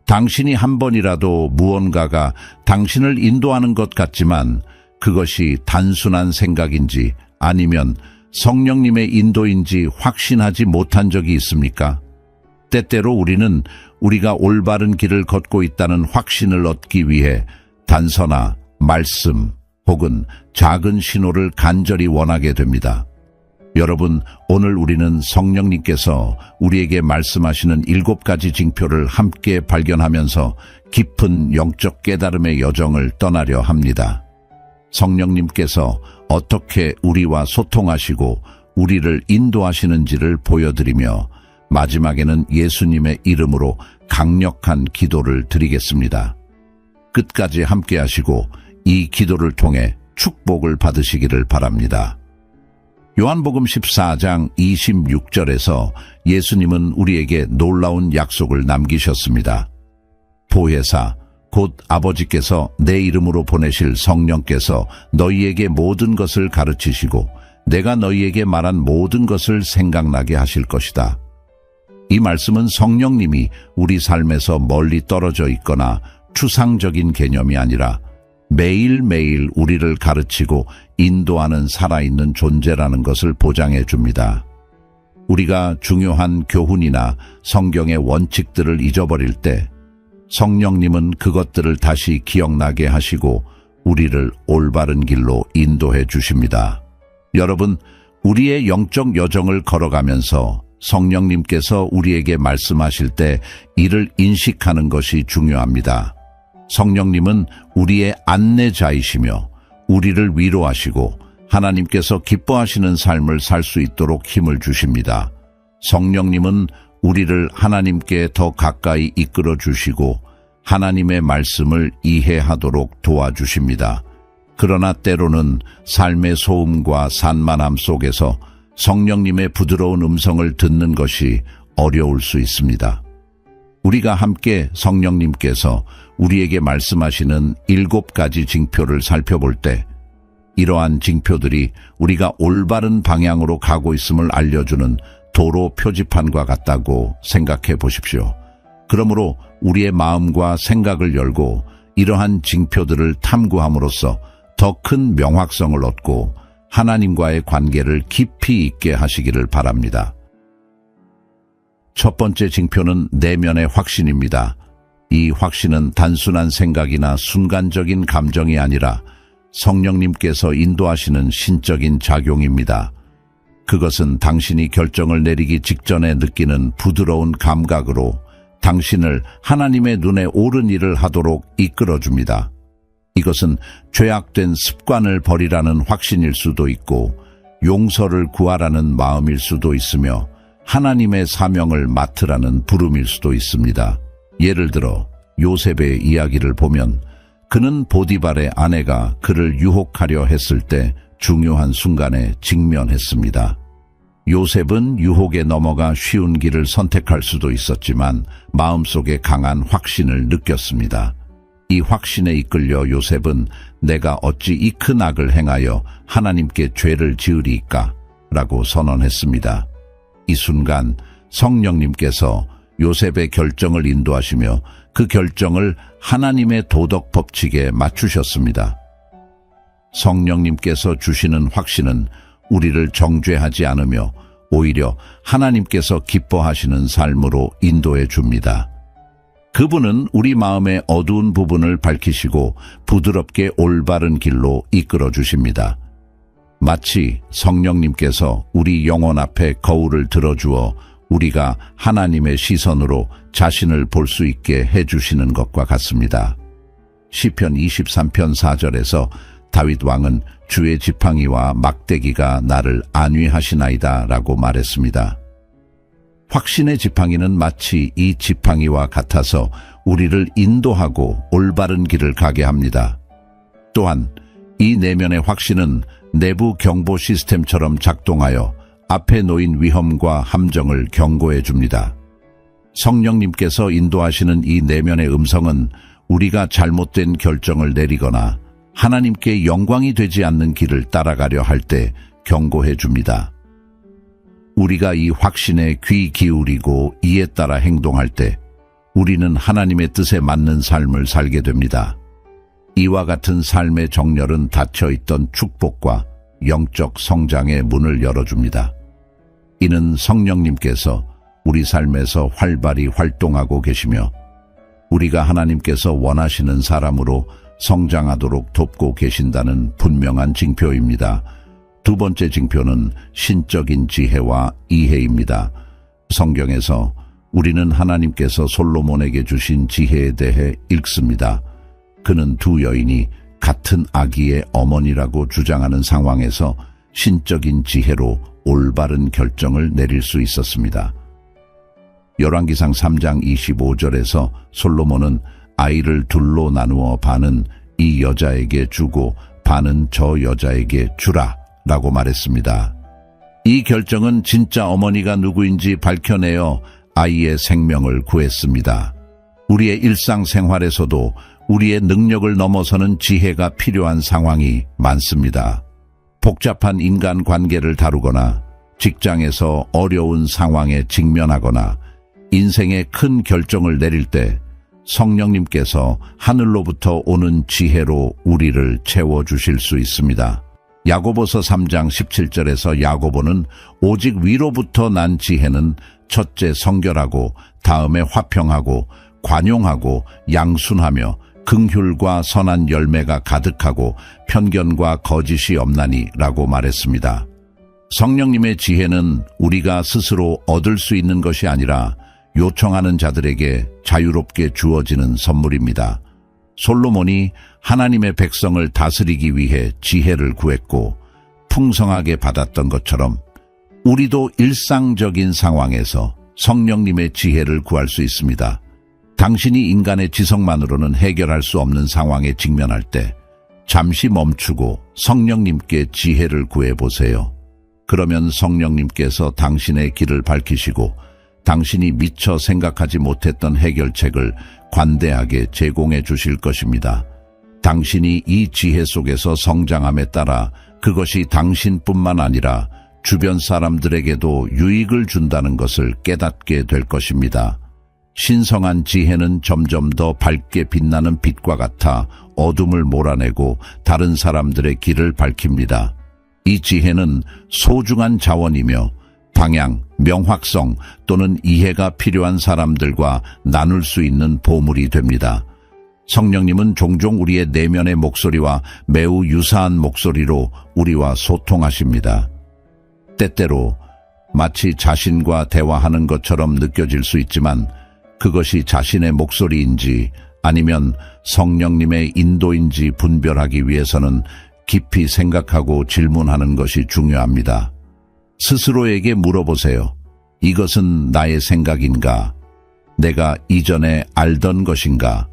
당신이 한 번이라도 무언가가 당신을 인도하는 것 같지만 그것이 단순한 생각인지 아니면 성령님의 인도인지 확신하지 못한 적이 있습니까? 때때로 우리는 우리가 올바른 길을 걷고 있다는 확신을 얻기 위해 단서나 말씀 혹은 작은 신호를 간절히 원하게 됩니다. 여러분, 오늘 우리는 성령님께서 우리에게 말씀하시는 7가지 징표를 함께 발견하면서 깊은 영적 깨달음의 여정을 떠나려 합니다. 성령님께서 어떻게 우리와 소통하시고 우리를 인도하시는지를 보여드리며 마지막에는 예수님의 이름으로 강력한 기도를 드리겠습니다. 끝까지 함께 하시고 이 기도를 통해 축복을 받으시기를 바랍니다. 요한복음 14장 26절에서 예수님은 우리에게 놀라운 약속을 남기셨습니다. 보혜사, 곧 아버지께서 내 이름으로 보내실 성령께서 너희에게 모든 것을 가르치시고 내가 너희에게 말한 모든 것을 생각나게 하실 것이다. 이 말씀은 성령님이 우리 삶에서 멀리 떨어져 있거나 추상적인 개념이 아니라 매일매일 우리를 가르치고 인도하는 살아있는 존재라는 것을 보장해 줍니다. 우리가 중요한 교훈이나 성경의 원칙들을 잊어버릴 때 성령님은 그것들을 다시 기억나게 하시고 우리를 올바른 길로 인도해 주십니다. 여러분, 우리의 영적 여정을 걸어가면서 성령님께서 우리에게 말씀하실 때 이를 인식하는 것이 중요합니다. 성령님은 우리의 안내자이시며 우리를 위로하시고 하나님께서 기뻐하시는 삶을 살 수 있도록 힘을 주십니다. 성령님은 우리를 하나님께 더 가까이 이끌어 주시고 하나님의 말씀을 이해하도록 도와주십니다. 그러나 때로는 삶의 소음과 산만함 속에서 성령님의 부드러운 음성을 듣는 것이 어려울 수 있습니다. 우리가 함께 성령님께서 우리에게 말씀하시는 7가지 징표를 살펴볼 때 이러한 징표들이 우리가 올바른 방향으로 가고 있음을 알려주는 도로 표지판과 같다고 생각해 보십시오. 그러므로 우리의 마음과 생각을 열고 이러한 징표들을 탐구함으로써 더 큰 명확성을 얻고 하나님과의 관계를 깊이 있게 하시기를 바랍니다. 첫 번째 징표는 내면의 확신입니다. 이 확신은 단순한 생각이나 순간적인 감정이 아니라 성령님께서 인도하시는 신적인 작용입니다. 그것은 당신이 결정을 내리기 직전에 느끼는 부드러운 감각으로 당신을 하나님의 눈에 옳은 일을 하도록 이끌어줍니다. 이것은 죄악된 습관을 버리라는 확신일 수도 있고 용서를 구하라는 마음일 수도 있으며 하나님의 사명을 맡으라는 부름일 수도 있습니다. 예를 들어 요셉의 이야기를 보면 그는 보디발의 아내가 그를 유혹하려 했을 때 중요한 순간에 직면했습니다. 요셉은 유혹에 넘어가 쉬운 길을 선택할 수도 있었지만 마음속에 강한 확신을 느꼈습니다. 이 확신에 이끌려 요셉은 내가 어찌 이 큰 악을 행하여 하나님께 죄를 지으리이까? 라고 선언했습니다. 이 순간 성령님께서 요셉의 결정을 인도하시며 그 결정을 하나님의 도덕 법칙에 맞추셨습니다. 성령님께서 주시는 확신은 우리를 정죄하지 않으며 오히려 하나님께서 기뻐하시는 삶으로 인도해 줍니다. 그분은 우리 마음의 어두운 부분을 밝히시고 부드럽게 올바른 길로 이끌어 주십니다. 마치 성령님께서 우리 영혼 앞에 거울을 들어주어 우리가 하나님의 시선으로 자신을 볼 수 있게 해주시는 것과 같습니다. 시편 23편 4절에서 다윗 왕은 주의 지팡이와 막대기가 나를 안위하시나이다 라고 말했습니다. 확신의 지팡이는 마치 이 지팡이와 같아서 우리를 인도하고 올바른 길을 가게 합니다. 또한 이 내면의 확신은 내부 경보 시스템처럼 작동하여 앞에 놓인 위험과 함정을 경고해 줍니다. 성령님께서 인도하시는 이 내면의 음성은 우리가 잘못된 결정을 내리거나 하나님께 영광이 되지 않는 길을 따라가려 할 때 경고해 줍니다. 우리가 이 확신에 귀 기울이고 이에 따라 행동할 때 우리는 하나님의 뜻에 맞는 삶을 살게 됩니다. 이와 같은 삶의 정렬은 닫혀있던 축복과 영적 성장의 문을 열어줍니다. 이는 성령님께서 우리 삶에서 활발히 활동하고 계시며 우리가 하나님께서 원하시는 사람으로 성장하도록 돕고 계신다는 분명한 징표입니다. 두 번째 징표는 신적인 지혜와 이해입니다. 성경에서 우리는 하나님께서 솔로몬에게 주신 지혜에 대해 읽습니다. 그는 두 여인이 같은 아기의 어머니라고 주장하는 상황에서 신적인 지혜로 올바른 결정을 내릴 수 있었습니다. 열왕기상 3장 25절에서 솔로몬은 아이를 둘로 나누어 반은 이 여자에게 주고 반은 저 여자에게 주라 라고 말했습니다. 이 결정은 진짜 어머니가 누구인지 밝혀내어 아이의 생명을 구했습니다. 우리의 일상생활에서도 우리의 능력을 넘어서는 지혜가 필요한 상황이 많습니다. 복잡한 인간관계를 다루거나 직장에서 어려운 상황에 직면하거나 인생의 큰 결정을 내릴 때 성령님께서 하늘로부터 오는 지혜로 우리를 채워주실 수 있습니다. 야고보서 3장 17절에서 야고보는 오직 위로부터 난 지혜는 첫째 성결하고 다음에 화평하고 관용하고 양순하며 긍휼과 선한 열매가 가득하고 편견과 거짓이 없나니 라고 말했습니다. 성령님의 지혜는 우리가 스스로 얻을 수 있는 것이 아니라 요청하는 자들에게 자유롭게 주어지는 선물입니다. 솔로몬이 하나님의 백성을 다스리기 위해 지혜를 구했고 풍성하게 받았던 것처럼 우리도 일상적인 상황에서 성령님의 지혜를 구할 수 있습니다. 당신이 인간의 지성만으로는 해결할 수 없는 상황에 직면할 때 잠시 멈추고 성령님께 지혜를 구해보세요. 그러면 성령님께서 당신의 길을 밝히시고 당신이 미처 생각하지 못했던 해결책을 관대하게 제공해 주실 것입니다. 당신이 이 지혜 속에서 성장함에 따라 그것이 당신뿐만 아니라 주변 사람들에게도 유익을 준다는 것을 깨닫게 될 것입니다. 신성한 지혜는 점점 더 밝게 빛나는 빛과 같아 어둠을 몰아내고 다른 사람들의 길을 밝힙니다. 이 지혜는 소중한 자원이며 방향, 명확성 또는 이해가 필요한 사람들과 나눌 수 있는 보물이 됩니다. 성령님은 종종 우리의 내면의 목소리와 매우 유사한 목소리로 우리와 소통하십니다. 때때로 마치 자신과 대화하는 것처럼 느껴질 수 있지만 그것이 자신의 목소리인지 아니면 성령님의 인도인지 분별하기 위해서는 깊이 생각하고 질문하는 것이 중요합니다. 스스로에게 물어보세요. 이것은 나의 생각인가? 내가 이전에 알던 것인가?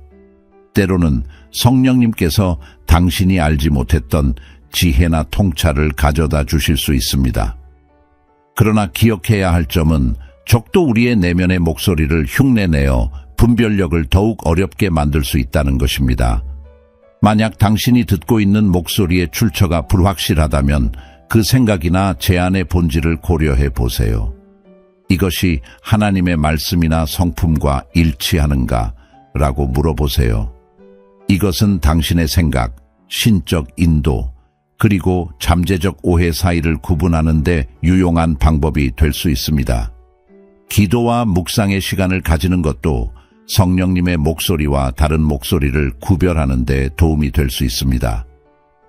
때로는 성령님께서 당신이 알지 못했던 지혜나 통찰을 가져다 주실 수 있습니다. 그러나 기억해야 할 점은 적도 우리의 내면의 목소리를 흉내내어 분별력을 더욱 어렵게 만들 수 있다는 것입니다. 만약 당신이 듣고 있는 목소리의 출처가 불확실하다면 그 생각이나 제안의 본질을 고려해 보세요. 이것이 하나님의 말씀이나 성품과 일치하는가? 라고 물어보세요. 이것은 당신의 생각, 신적 인도, 그리고 잠재적 오해 사이를 구분하는 데 유용한 방법이 될 수 있습니다. 기도와 묵상의 시간을 가지는 것도 성령님의 목소리와 다른 목소리를 구별하는 데 도움이 될 수 있습니다.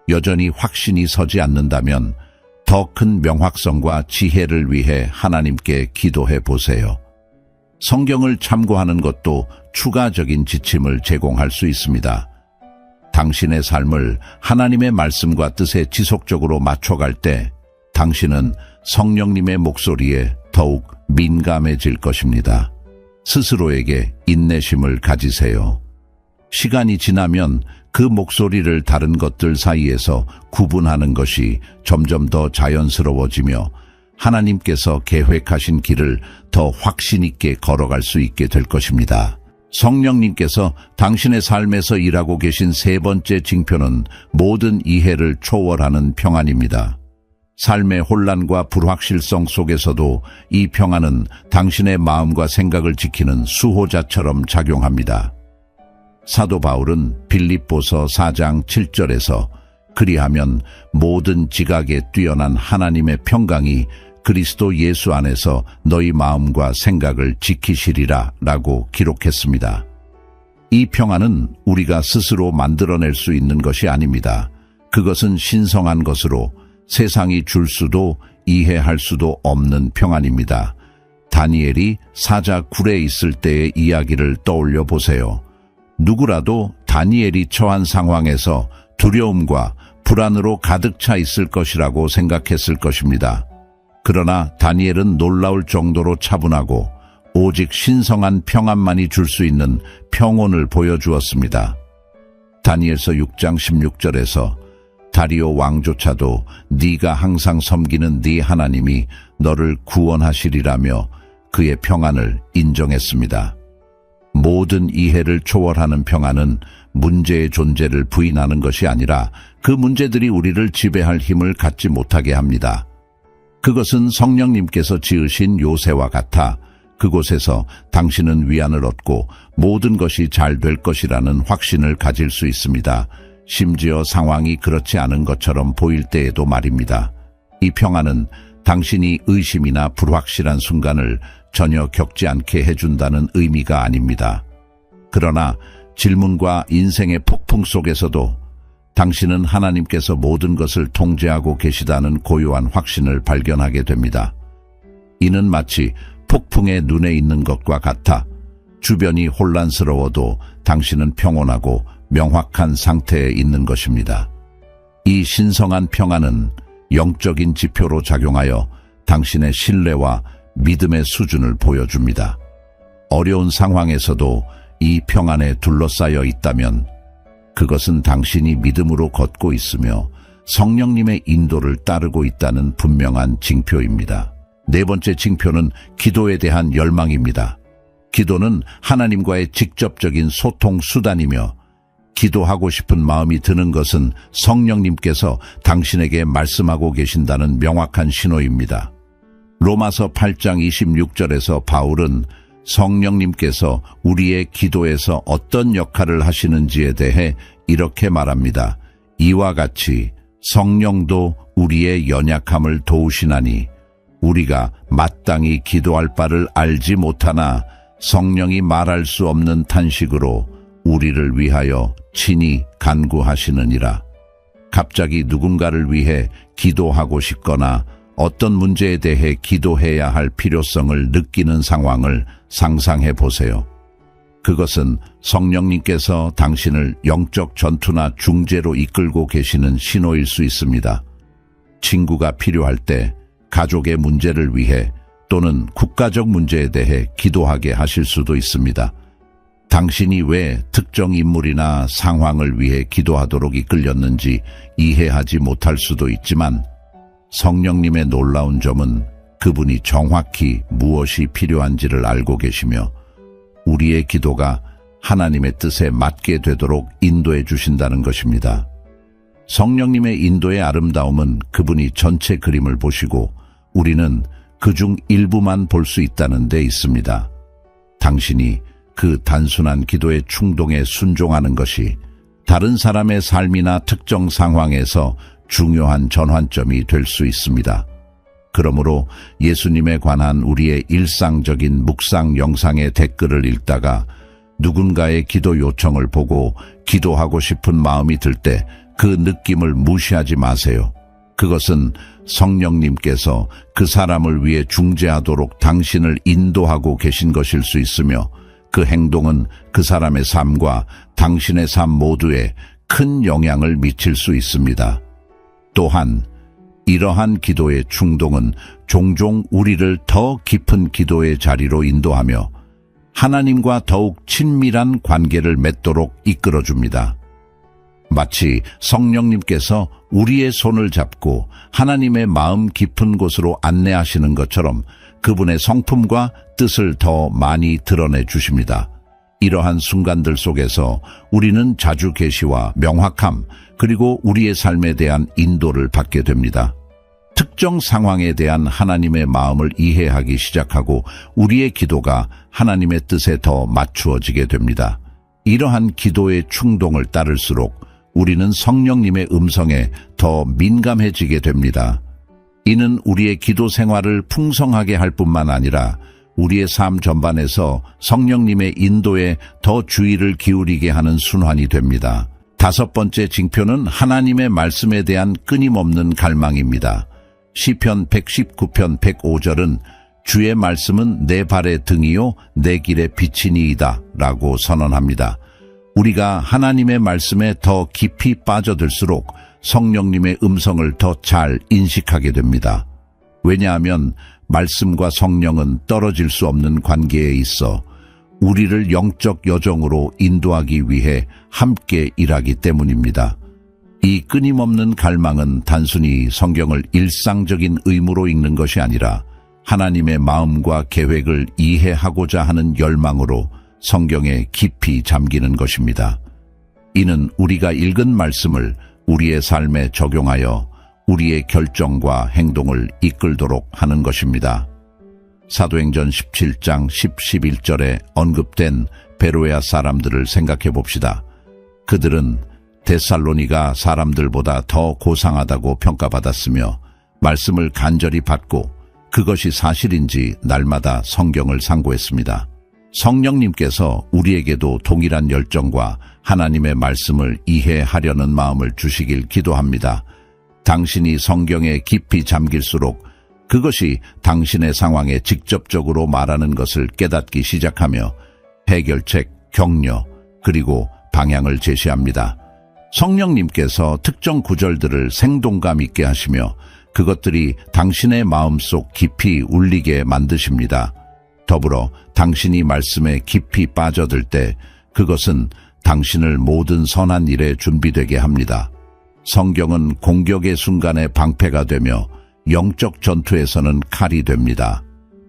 여전히 확신이 서지 않는다면 더 큰 명확성과 지혜를 위해 하나님께 기도해 보세요. 성경을 참고하는 것도 추가적인 지침을 제공할 수 있습니다. 당신의 삶을 하나님의 말씀과 뜻에 지속적으로 맞춰갈 때 당신은 성령님의 목소리에 더욱 민감해질 것입니다. 스스로에게 인내심을 가지세요. 시간이 지나면 그 목소리를 다른 것들 사이에서 구분하는 것이 점점 더 자연스러워지며 하나님께서 계획하신 길을 더 확신 있게 걸어갈 수 있게 될 것입니다. 성령님께서 당신의 삶에서 일하고 계신 세 번째 징표는 모든 이해를 초월하는 평안입니다. 삶의 혼란과 불확실성 속에서도 이 평안은 당신의 마음과 생각을 지키는 수호자처럼 작용합니다. 사도 바울은 빌립보서 4장 7절에서 그리하면 모든 지각에 뛰어난 하나님의 평강이 그리스도 예수 안에서 너희 마음과 생각을 지키시리라 라고 기록했습니다. 이 평안은 우리가 스스로 만들어낼 수 있는 것이 아닙니다. 그것은 신성한 것으로 세상이 줄 수도 이해할 수도 없는 평안입니다. 다니엘이 사자 굴에 있을 때의 이야기를 떠올려 보세요. 누구라도 다니엘이 처한 상황에서 두려움과 불안으로 가득 차 있을 것이라고 생각했을 것입니다. 그러나 다니엘은 놀라울 정도로 차분하고 오직 신성한 평안만이 줄 수 있는 평온을 보여주었습니다. 다니엘서 6장 16절에서 다리오 왕조차도 네가 항상 섬기는 네 하나님이 너를 구원하시리라며 그의 평안을 인정했습니다. 모든 이해를 초월하는 평안은 문제의 존재를 부인하는 것이 아니라 그 문제들이 우리를 지배할 힘을 갖지 못하게 합니다. 그것은 성령님께서 지으신 요새와 같아 그곳에서 당신은 위안을 얻고 모든 것이 잘 될 것이라는 확신을 가질 수 있습니다. 심지어 상황이 그렇지 않은 것처럼 보일 때에도 말입니다. 이 평안은 당신이 의심이나 불확실한 순간을 전혀 겪지 않게 해준다는 의미가 아닙니다. 그러나 질문과 인생의 폭풍 속에서도 당신은 하나님께서 모든 것을 통제하고 계시다는 고요한 확신을 발견하게 됩니다. 이는 마치 폭풍의 눈에 있는 것과 같아 주변이 혼란스러워도 당신은 평온하고 명확한 상태에 있는 것입니다. 이 신성한 평안은 영적인 지표로 작용하여 당신의 신뢰와 믿음의 수준을 보여줍니다. 어려운 상황에서도 이 평안에 둘러싸여 있다면 그것은 당신이 믿음으로 걷고 있으며 성령님의 인도를 따르고 있다는 분명한 징표입니다. 네 번째 징표는 기도에 대한 열망입니다. 기도는 하나님과의 직접적인 소통 수단이며 기도하고 싶은 마음이 드는 것은 성령님께서 당신에게 말씀하고 계신다는 명확한 신호입니다. 로마서 8장 26절에서 바울은 성령님께서 우리의 기도에서 어떤 역할을 하시는지에 대해 이렇게 말합니다. 이와 같이 성령도 우리의 연약함을 도우시나니 우리가 마땅히 기도할 바를 알지 못하나 성령이 말할 수 없는 탄식으로 우리를 위하여 친히 간구하시느니라. 갑자기 누군가를 위해 기도하고 싶거나 어떤 문제에 대해 기도해야 할 필요성을 느끼는 상황을 상상해 보세요. 그것은 성령님께서 당신을 영적 전투나 중재로 이끌고 계시는 신호일 수 있습니다. 친구가 필요할 때 가족의 문제를 위해 또는 국가적 문제에 대해 기도하게 하실 수도 있습니다. 당신이 왜 특정 인물이나 상황을 위해 기도하도록 이끌렸는지 이해하지 못할 수도 있지만 성령님의 놀라운 점은 그분이 정확히 무엇이 필요한지를 알고 계시며 우리의 기도가 하나님의 뜻에 맞게 되도록 인도해 주신다는 것입니다. 성령님의 인도의 아름다움은 그분이 전체 그림을 보시고 우리는 그중 일부만 볼 수 있다는 데 있습니다. 당신이 그 단순한 기도의 충동에 순종하는 것이 다른 사람의 삶이나 특정 상황에서 중요한 전환점이 될 수 있습니다. 그러므로 예수님에 관한 우리의 일상적인 묵상 영상의 댓글을 읽다가 누군가의 기도 요청을 보고 기도하고 싶은 마음이 들 때 그 느낌을 무시하지 마세요. 그것은 성령님께서 그 사람을 위해 중재하도록 당신을 인도하고 계신 것일 수 있으며 그 행동은 그 사람의 삶과 당신의 삶 모두에 큰 영향을 미칠 수 있습니다. 또한 이러한 기도의 충동은 종종 우리를 더 깊은 기도의 자리로 인도하며 하나님과 더욱 친밀한 관계를 맺도록 이끌어줍니다. 마치 성령님께서 우리의 손을 잡고 하나님의 마음 깊은 곳으로 안내하시는 것처럼 그분의 성품과 뜻을 더 많이 드러내 주십니다. 이러한 순간들 속에서 우리는 자주 계시와 명확함 그리고 우리의 삶에 대한 인도를 받게 됩니다. 특정 상황에 대한 하나님의 마음을 이해하기 시작하고 우리의 기도가 하나님의 뜻에 더 맞추어지게 됩니다. 이러한 기도의 충동을 따를수록 우리는 성령님의 음성에 더 민감해지게 됩니다. 이는 우리의 기도 생활을 풍성하게 할 뿐만 아니라 우리의 삶 전반에서 성령님의 인도에 더 주의를 기울이게 하는 순환이 됩니다. 다섯 번째 징표는 하나님의 말씀에 대한 끊임없는 갈망입니다. 시편 119편 105절은 주의 말씀은 내 발의 등이요 내 길의 빛이니이다 라고 선언합니다. 우리가 하나님의 말씀에 더 깊이 빠져들수록 성령님의 음성을 더 잘 인식하게 됩니다. 왜냐하면 말씀과 성령은 떨어질 수 없는 관계에 있어 우리를 영적 여정으로 인도하기 위해 함께 일하기 때문입니다. 이 끊임없는 갈망은 단순히 성경을 일상적인 의무로 읽는 것이 아니라 하나님의 마음과 계획을 이해하고자 하는 열망으로 성경에 깊이 잠기는 것입니다. 이는 우리가 읽은 말씀을 우리의 삶에 적용하여 우리의 결정과 행동을 이끌도록 하는 것입니다. 사도행전 17장 10, 11절에 언급된 베로야 사람들을 생각해 봅시다. 그들은 데살로니가 사람들보다 더 고상하다고 평가받았으며 말씀을 간절히 받고 그것이 사실인지 날마다 성경을 상고했습니다. 성령님께서 우리에게도 동일한 열정과 하나님의 말씀을 이해하려는 마음을 주시길 기도합니다. 당신이 성경에 깊이 잠길수록 그것이 당신의 상황에 직접적으로 말하는 것을 깨닫기 시작하며 해결책, 격려, 그리고 방향을 제시합니다. 성령님께서 특정 구절들을 생동감 있게 하시며 그것들이 당신의 마음속 깊이 울리게 만드십니다. 더불어 당신이 말씀에 깊이 빠져들 때 그것은 당신을 모든 선한 일에 준비되게 합니다. 성경은 공격의 순간에 방패가 되며 영적 전투에서는 칼이 됩니다.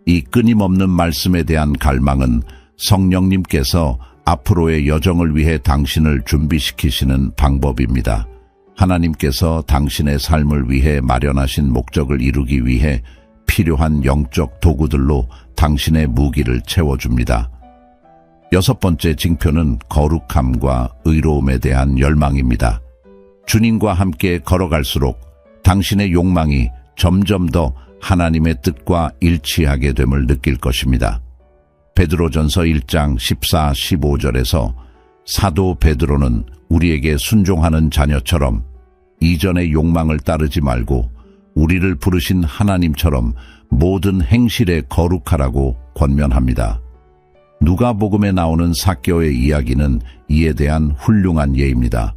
이 끊임없는 말씀에 대한 갈망은 성령님께서 앞으로의 여정을 위해 당신을 준비시키시는 방법입니다. 하나님께서 당신의 삶을 위해 마련하신 목적을 이루기 위해 필요한 영적 도구들로 당신의 무기를 채워줍니다. 여섯 번째 징표는 거룩함과 의로움에 대한 열망입니다. 주님과 함께 걸어갈수록 당신의 욕망이 점점 더 하나님의 뜻과 일치하게 됨을 느낄 것입니다. 베드로전서 1장 14, 15절에서 사도 베드로는 우리에게 순종하는 자녀처럼 이전의 욕망을 따르지 말고 우리를 부르신 하나님처럼 모든 행실에 거룩하라고 권면합니다. 누가복음에 나오는 삭개오의 이야기는 이에 대한 훌륭한 예입니다.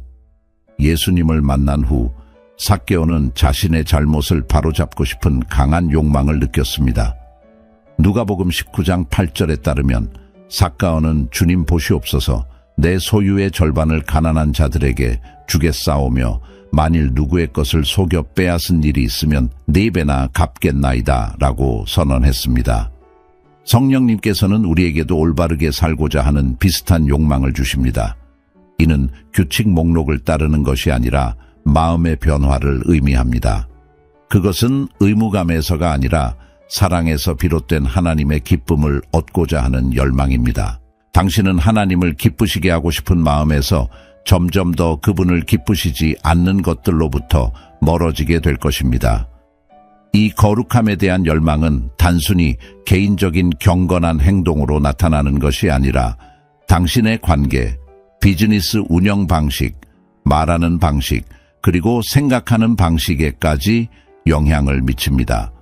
예수님을 만난 후 삭개오는 자신의 잘못을 바로잡고 싶은 강한 욕망을 느꼈습니다. 누가복음 19장 8절에 따르면 삭개오는 주님 보시옵소서 내 소유의 절반을 가난한 자들에게 주겠사오며 만일 누구의 것을 속여 빼앗은 일이 있으면 4배나 갚겠나이다 라고 선언했습니다. 성령님께서는 우리에게도 올바르게 살고자 하는 비슷한 욕망을 주십니다. 이는 규칙 목록을 따르는 것이 아니라 마음의 변화를 의미합니다. 그것은 의무감에서가 아니라 사랑에서 비롯된 하나님의 기쁨을 얻고자 하는 열망입니다. 당신은 하나님을 기쁘시게 하고 싶은 마음에서 점점 더 그분을 기쁘시지 않는 것들로부터 멀어지게 될 것입니다. 이 거룩함에 대한 열망은 단순히 개인적인 경건한 행동으로 나타나는 것이 아니라 당신의 관계, 비즈니스 운영 방식, 말하는 방식, 그리고 생각하는 방식에까지 영향을 미칩니다.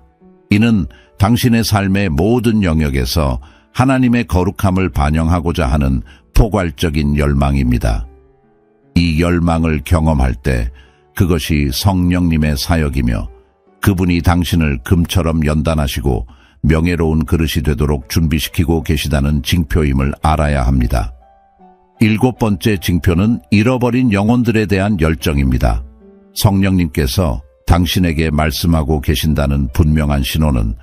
이는 당신의 삶의 모든 영역에서 하나님의 거룩함을 반영하고자 하는 포괄적인 열망입니다. 이 열망을 경험할 때 그것이 성령님의 사역이며 그분이 당신을 금처럼 연단하시고 명예로운 그릇이 되도록 준비시키고 계시다는 징표임을 알아야 합니다. 일곱 번째 징표는 잃어버린 영혼들에 대한 열정입니다. 성령님께서 당신에게 말씀하고 계신다는 분명한 신호는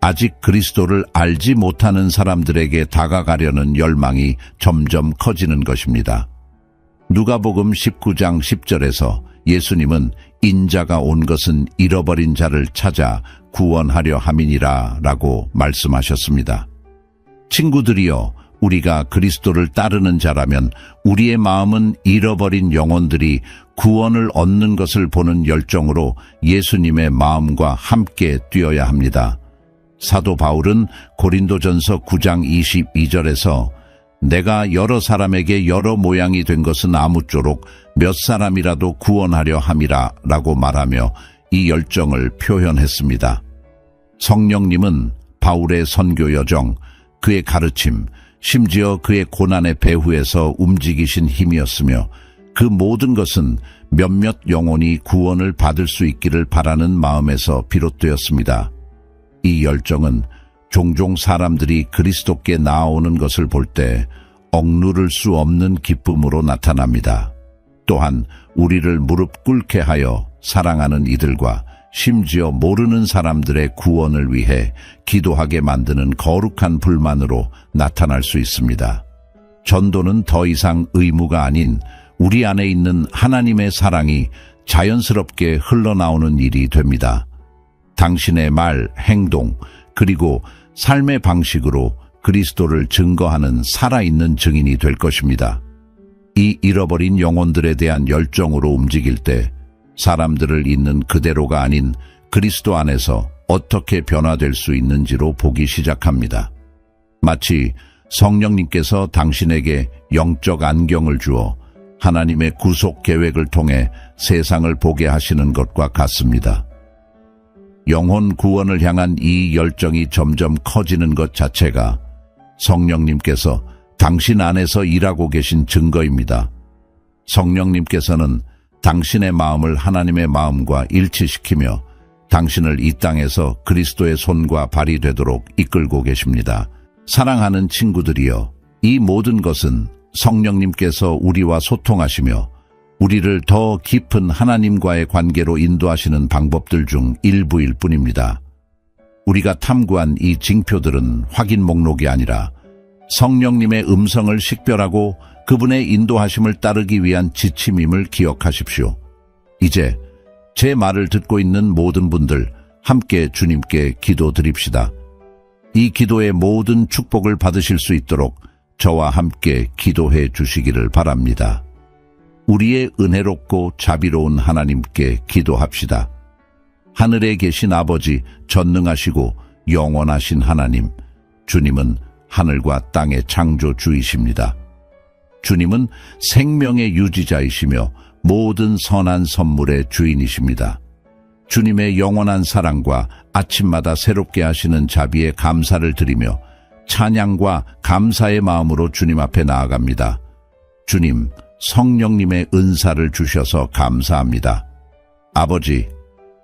아직 그리스도를 알지 못하는 사람들에게 다가가려는 열망이 점점 커지는 것입니다. 누가복음 19장 10절에서 예수님은 인자가 온 것은 잃어버린 자를 찾아 구원하려 함이니라 라고 말씀하셨습니다. 친구들이여, 우리가 그리스도를 따르는 자라면 우리의 마음은 잃어버린 영혼들이 구원을 얻는 것을 보는 열정으로 예수님의 마음과 함께 뛰어야 합니다. 사도 바울은 고린도전서 9장 22절에서 내가 여러 사람에게 여러 모양이 된 것은 아무쪼록 몇 사람이라도 구원하려 함이라 라고 말하며 이 열정을 표현했습니다. 성령님은 바울의 선교 여정, 그의 가르침, 심지어 그의 고난의 배후에서 움직이신 힘이었으며 그 모든 것은 몇몇 영혼이 구원을 받을 수 있기를 바라는 마음에서 비롯되었습니다. 이 열정은 종종 사람들이 그리스도께 나아오는 것을 볼 때 억누를 수 없는 기쁨으로 나타납니다. 또한 우리를 무릎 꿇게 하여 사랑하는 이들과 심지어 모르는 사람들의 구원을 위해 기도하게 만드는 거룩한 불만으로 나타날 수 있습니다. 전도는 더 이상 의무가 아닌 우리 안에 있는 하나님의 사랑이 자연스럽게 흘러나오는 일이 됩니다. 당신의 말, 행동, 그리고 삶의 방식으로 그리스도를 증거하는 살아있는 증인이 될 것입니다. 이 잃어버린 영혼들에 대한 열정으로 움직일 때 사람들을 있는 그대로가 아닌 그리스도 안에서 어떻게 변화될 수 있는지로 보기 시작합니다. 마치 성령님께서 당신에게 영적 안경을 주어 하나님의 구속 계획을 통해 세상을 보게 하시는 것과 같습니다. 영혼 구원을 향한 이 열정이 점점 커지는 것 자체가 성령님께서 당신 안에서 일하고 계신 증거입니다. 성령님께서는 당신의 마음을 하나님의 마음과 일치시키며 당신을 이 땅에서 그리스도의 손과 발이 되도록 이끌고 계십니다. 사랑하는 친구들이여, 이 모든 것은 성령님께서 우리와 소통하시며 우리를 더 깊은 하나님과의 관계로 인도하시는 방법들 중 일부일 뿐입니다. 우리가 탐구한 이 징표들은 확인 목록이 아니라 성령님의 음성을 식별하고 그분의 인도하심을 따르기 위한 지침임을 기억하십시오. 이제 제 말을 듣고 있는 모든 분들 함께 주님께 기도드립시다. 이 기도의 모든 축복을 받으실 수 있도록 저와 함께 기도해 주시기를 바랍니다. 우리의 은혜롭고 자비로운 하나님께 기도합시다. 하늘에 계신 아버지, 전능하시고 영원하신 하나님, 주님은 하늘과 땅의 창조주이십니다. 주님은 생명의 유지자이시며 모든 선한 선물의 주인이십니다. 주님의 영원한 사랑과 아침마다 새롭게 하시는 자비에 감사를 드리며 찬양과 감사의 마음으로 주님 앞에 나아갑니다. 주님, 성령님의 은사를 주셔서 감사합니다. 아버지,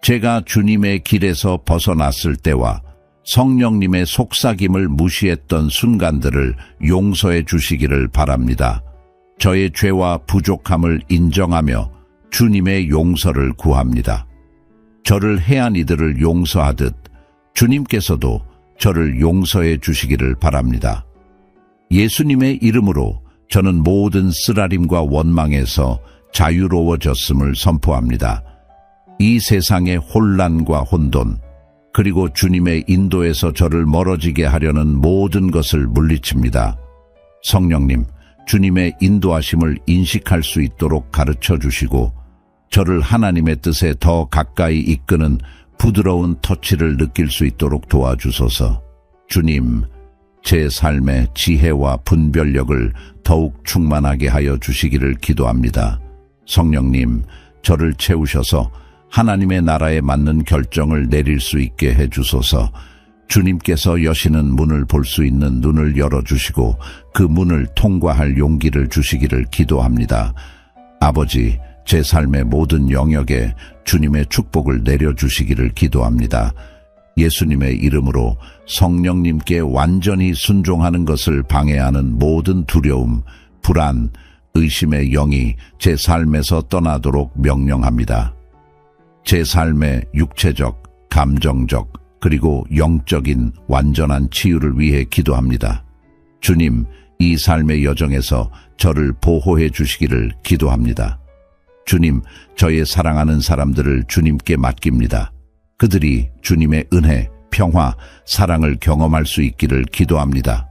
제가 주님의 길에서 벗어났을 때와 성령님의 속삭임을 무시했던 순간들을 용서해 주시기를 바랍니다. 저의 죄와 부족함을 인정하며 주님의 용서를 구합니다. 저를 해한 이들을 용서하듯 주님께서도 저를 용서해 주시기를 바랍니다. 예수님의 이름으로 저는 모든 쓰라림과 원망에서 자유로워졌음을 선포합니다. 이 세상의 혼란과 혼돈, 그리고 주님의 인도에서 저를 멀어지게 하려는 모든 것을 물리칩니다. 성령님, 주님의 인도하심을 인식할 수 있도록 가르쳐 주시고 저를 하나님의 뜻에 더 가까이 이끄는 부드러운 터치를 느낄 수 있도록 도와주소서. 주님, 제 삶의 지혜와 분별력을 더욱 충만하게 하여 주시기를 기도합니다. 성령님, 저를 채우셔서 하나님의 나라에 맞는 결정을 내릴 수 있게 해주소서. 주님께서 여시는 문을 볼 수 있는 눈을 열어주시고 그 문을 통과할 용기를 주시기를 기도합니다. 아버지, 제 삶의 모든 영역에 주님의 축복을 내려주시기를 기도합니다. 예수님의 이름으로 성령님께 완전히 순종하는 것을 방해하는 모든 두려움, 불안, 의심의 영이 제 삶에서 떠나도록 명령합니다. 제 삶의 육체적, 감정적, 그리고 영적인 완전한 치유를 위해 기도합니다. 주님, 이 삶의 여정에서 저를 보호해 주시기를 기도합니다. 주님, 저의 사랑하는 사람들을 주님께 맡깁니다. 그들이 주님의 은혜, 평화, 사랑을 경험할 수 있기를 기도합니다.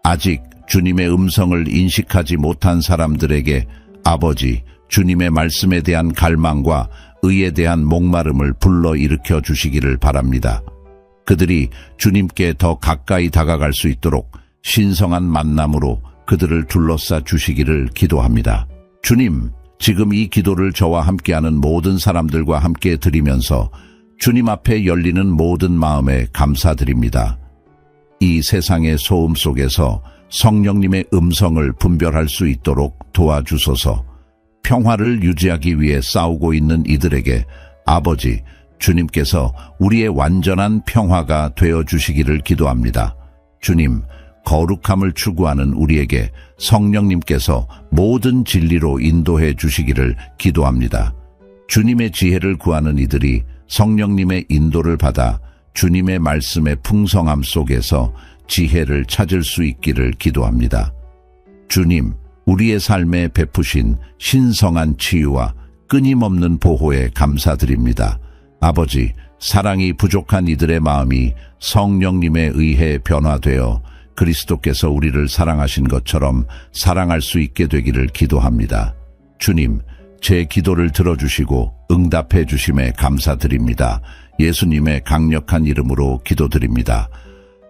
아직 주님의 음성을 인식하지 못한 사람들에게 아버지, 주님의 말씀에 대한 갈망과 의에 대한 목마름을 불러일으켜 주시기를 바랍니다. 그들이 주님께 더 가까이 다가갈 수 있도록 신성한 만남으로 그들을 둘러싸 주시기를 기도합니다. 주님, 지금 이 기도를 저와 함께하는 모든 사람들과 함께 드리면서 주님 앞에 열리는 모든 마음에 감사드립니다. 이 세상의 소음 속에서 성령님의 음성을 분별할 수 있도록 도와주소서. 평화를 유지하기 위해 싸우고 있는 이들에게 아버지, 주님께서 우리의 완전한 평화가 되어주시기를 기도합니다. 주님, 거룩함을 추구하는 우리에게 성령님께서 모든 진리로 인도해 주시기를 기도합니다. 주님의 지혜를 구하는 이들이 성령님의 인도를 받아 주님의 말씀의 풍성함 속에서 지혜를 찾을 수 있기를 기도합니다. 주님, 우리의 삶에 베푸신 신성한 치유와 끊임없는 보호에 감사드립니다. 아버지, 사랑이 부족한 이들의 마음이 성령님에 의해 변화되어 그리스도께서 우리를 사랑하신 것처럼 사랑할 수 있게 되기를 기도합니다. 주님, 제 기도를 들어주시고 응답해 주심에 감사드립니다. 예수님의 강력한 이름으로 기도드립니다.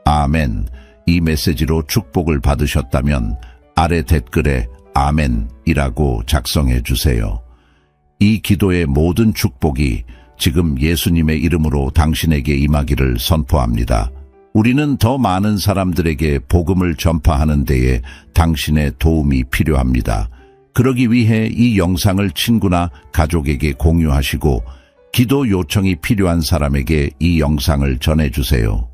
아멘. 이 메시지로 축복을 받으셨다면 아래 댓글에 아멘이라고 작성해 주세요. 이 기도의 모든 축복이 지금 예수님의 이름으로 당신에게 임하기를 선포합니다. 우리는 더 많은 사람들에게 복음을 전파하는 데에 당신의 도움이 필요합니다. 그러기 위해 이 영상을 친구나 가족에게 공유하시고 기도 요청이 필요한 사람에게 이 영상을 전해주세요.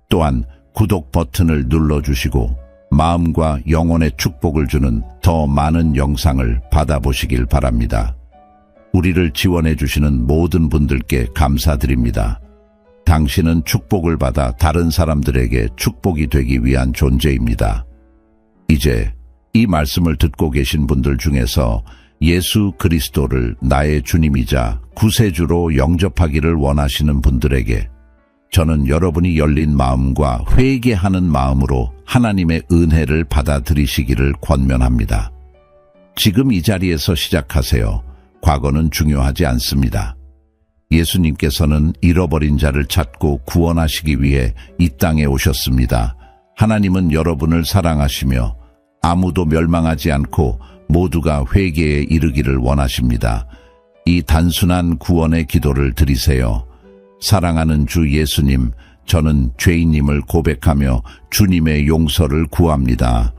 또한 구독 버튼을 눌러주시고 마음과 영혼의 축복을 주는 더 많은 영상을 받아보시길 바랍니다. 우리를 지원해 주시는 모든 분들께 감사드립니다. 당신은 축복을 받아 다른 사람들에게 축복이 되기 위한 존재입니다. 이제 이 말씀을 듣고 계신 분들 중에서 예수 그리스도를 나의 주님이자 구세주로 영접하기를 원하시는 분들에게 저는 여러분이 열린 마음과 회개하는 마음으로 하나님의 은혜를 받아들이시기를 권면합니다. 지금 이 자리에서 시작하세요. 과거는 중요하지 않습니다. 예수님께서는 잃어버린 자를 찾고 구원하시기 위해 이 땅에 오셨습니다. 하나님은 여러분을 사랑하시며 아무도 멸망하지 않고 모두가 회개에 이르기를 원하십니다. 이 단순한 구원의 기도를 드리세요. 사랑하는 주 예수님, 저는 죄인임을 고백하며 주님의 용서를 구합니다.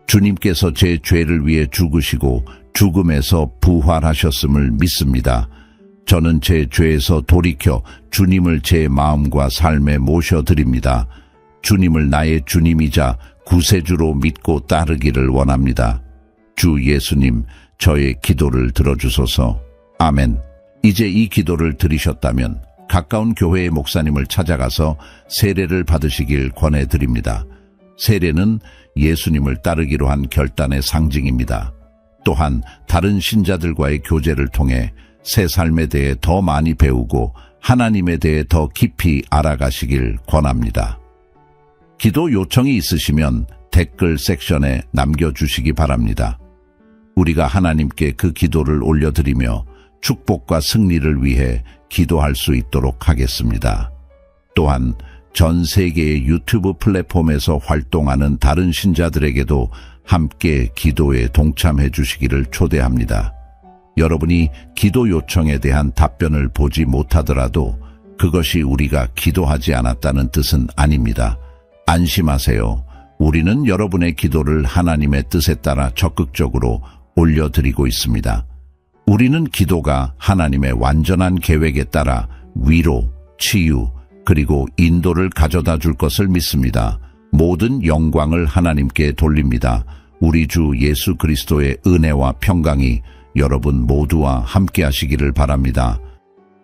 주님께서 제 죄를 위해 죽으시고 죽음에서 부활하셨음을 믿습니다. 저는 제 죄에서 돌이켜 주님을 제 마음과 삶에 모셔드립니다. 주님을 나의 주님이자 구세주로 믿고 따르기를 원합니다. 주 예수님, 저의 기도를 들어주소서. 아멘. 이제 이 기도를 들으셨다면 가까운 교회의 목사님을 찾아가서 세례를 받으시길 권해드립니다. 세례는 예수님을 따르기로 한 결단의 상징입니다. 또한 다른 신자들과의 교제를 통해 새 삶에 대해 더 많이 배우고 하나님에 대해 더 깊이 알아가시길 권합니다. 기도 요청이 있으시면 댓글 섹션에 남겨주시기 바랍니다. 우리가 하나님께 그 기도를 올려드리며 축복과 승리를 위해 기도할 수 있도록 하겠습니다. 또한 전 세계의 유튜브 플랫폼에서 활동하는 다른 신자들에게도 함께 기도에 동참해 주시기를 초대합니다. 여러분이 기도 요청에 대한 답변을 보지 못하더라도 그것이 우리가 기도하지 않았다는 뜻은 아닙니다. 안심하세요. 우리는 여러분의 기도를 하나님의 뜻에 따라 적극적으로 올려드리고 있습니다. 우리는 기도가 하나님의 완전한 계획에 따라 위로, 치유, 그리고 인도를 가져다 줄 것을 믿습니다. 모든 영광을 하나님께 돌립니다. 우리 주 예수 그리스도의 은혜와 평강이 여러분 모두와 함께 하시기를 바랍니다.